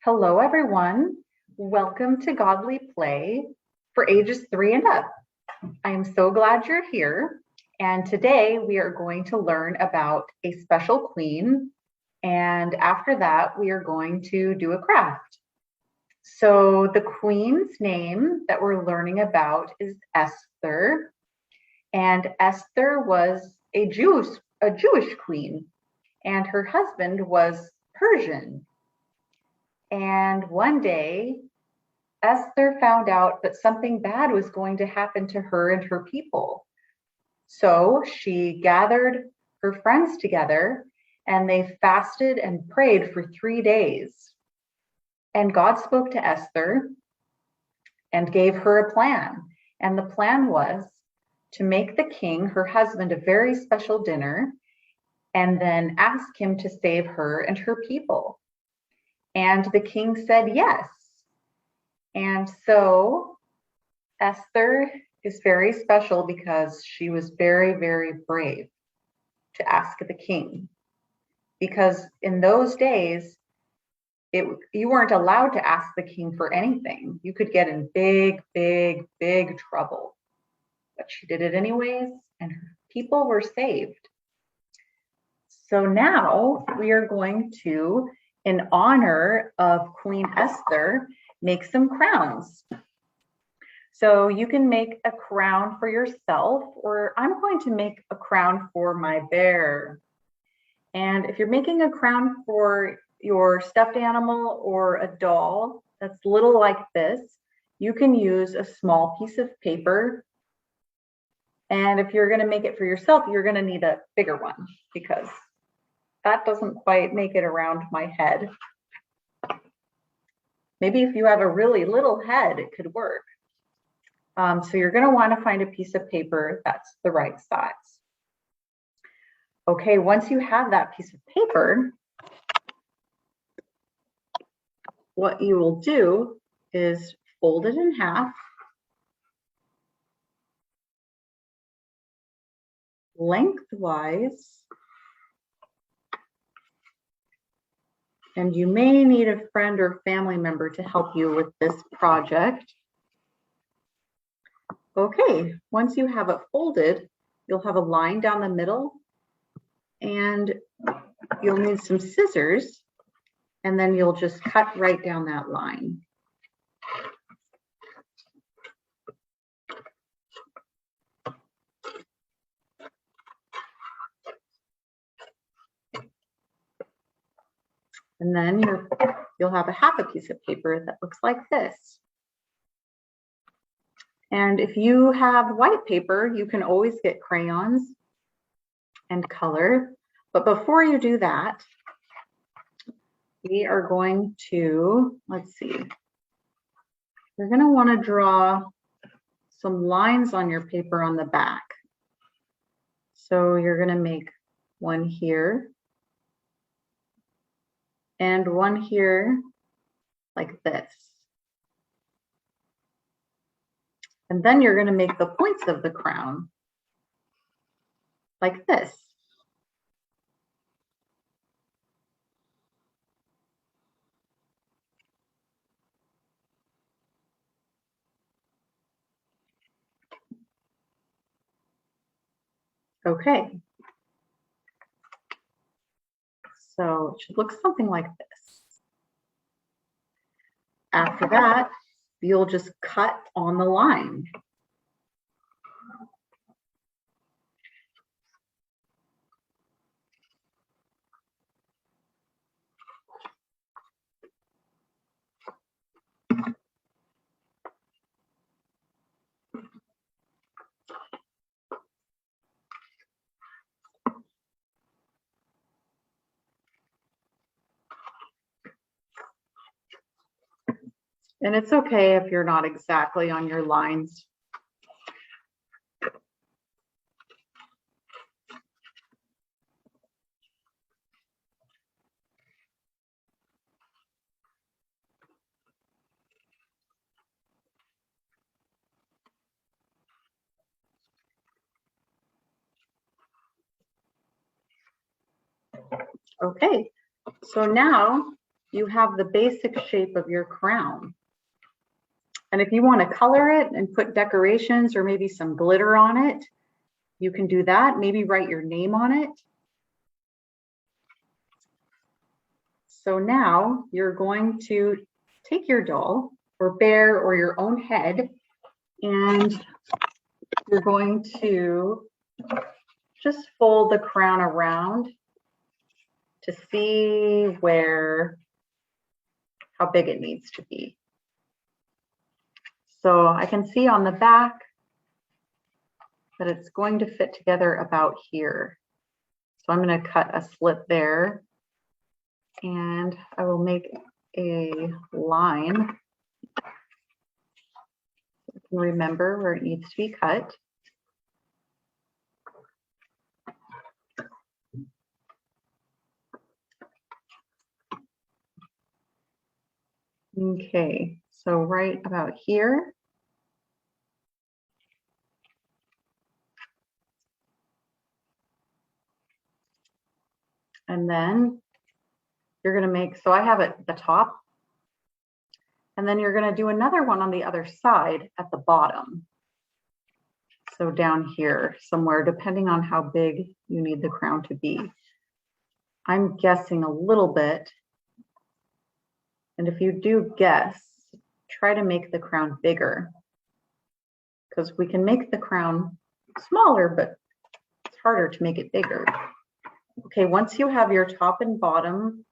Hello, everyone. Welcome to Godly Play for ages 3 and up. I am so glad you're here. And today we are going to learn about a special queen. And after that, we are going to do a craft. So the queen's name that we're learning about is Esther. And Esther was a Jewish queen, and her husband was Persian. And one day, Esther found out that something bad was going to happen to her and her people. So she gathered her friends together and they fasted and prayed for 3 days. And God spoke to Esther and gave her a plan. And the plan was to make the king, her husband, a very special dinner and then ask him to save her and her people. And the king said yes. And so Esther is very special because she was very, very brave to ask the king. Because in those days, you weren't allowed to ask the king for anything. You could get in big, big, big trouble. But she did it anyways, and her people were saved. So now we are going to, in honor of Queen Esther, make some crowns. So you can make a crown for yourself, or I'm going to make a crown for my bear. And if you're making a crown for your stuffed animal or a doll that's little like this, you can use a small piece of paper. And if you're going to make it for yourself, you're going to need a bigger one because that doesn't quite make it around my head. Maybe if you have a really little head, it could work. So you're going to want to find a piece of paper that's the right size. Okay, once you have that piece of paper, what you will do is fold it in half, lengthwise, and you may need a friend or family member to help you with this project. Okay, once you have it folded, you'll have a line down the middle and you'll need some scissors and then you'll just cut right down that line. And then you'll have half a piece of paper that looks like this. And if you have white paper, you can always get crayons and color. But before you do that, we are going to, let's see, you're going to want to draw some lines on your paper on the back. So you're going to make one here and one here like this. And then you're going to make the points of the crown like this. Okay. So it should look something like this. After that, you'll just cut on the line. And it's okay if you're not exactly on your lines. Okay, so now you have the basic shape of your crown. And if you want to color it and put decorations or maybe some glitter on it, you can do that. Maybe write your name on it. So now you're going to take your doll or bear or your own head, and you're going to just fold the crown around to see how big it needs to be. So I can see on the back that it's going to fit together about here. So I'm going to cut a slit there, and I will make a line. So I can remember where it needs to be cut. Okay, so right about here. And then you're going to make, so I have it at the top. And then you're going to do another one on the other side at the bottom. So down here somewhere, depending on how big you need the crown to be. I'm guessing a little bit. And if you do guess, try to make the crown bigger, because we can make the crown smaller, but it's harder to make it bigger. Okay, once you have your top and bottom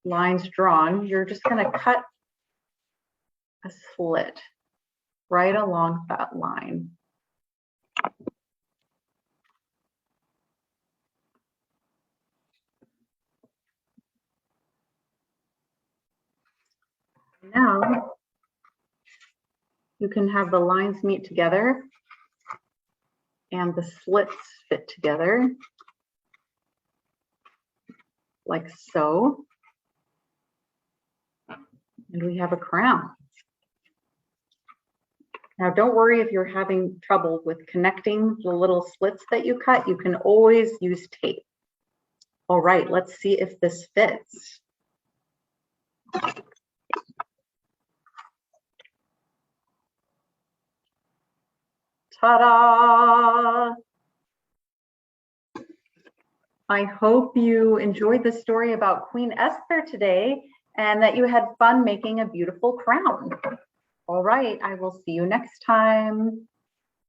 lines drawn, you're just going to cut a slit right along that line. Now you can have the lines meet together and the slits fit together like so. And we have a crown. Now, don't worry if you're having trouble with connecting the little slits that you cut. You can always use tape. All right, let's see if this fits. Ta-da! I hope you enjoyed the story about Queen Esther today and that you had fun making a beautiful crown. All right, I will see you next time.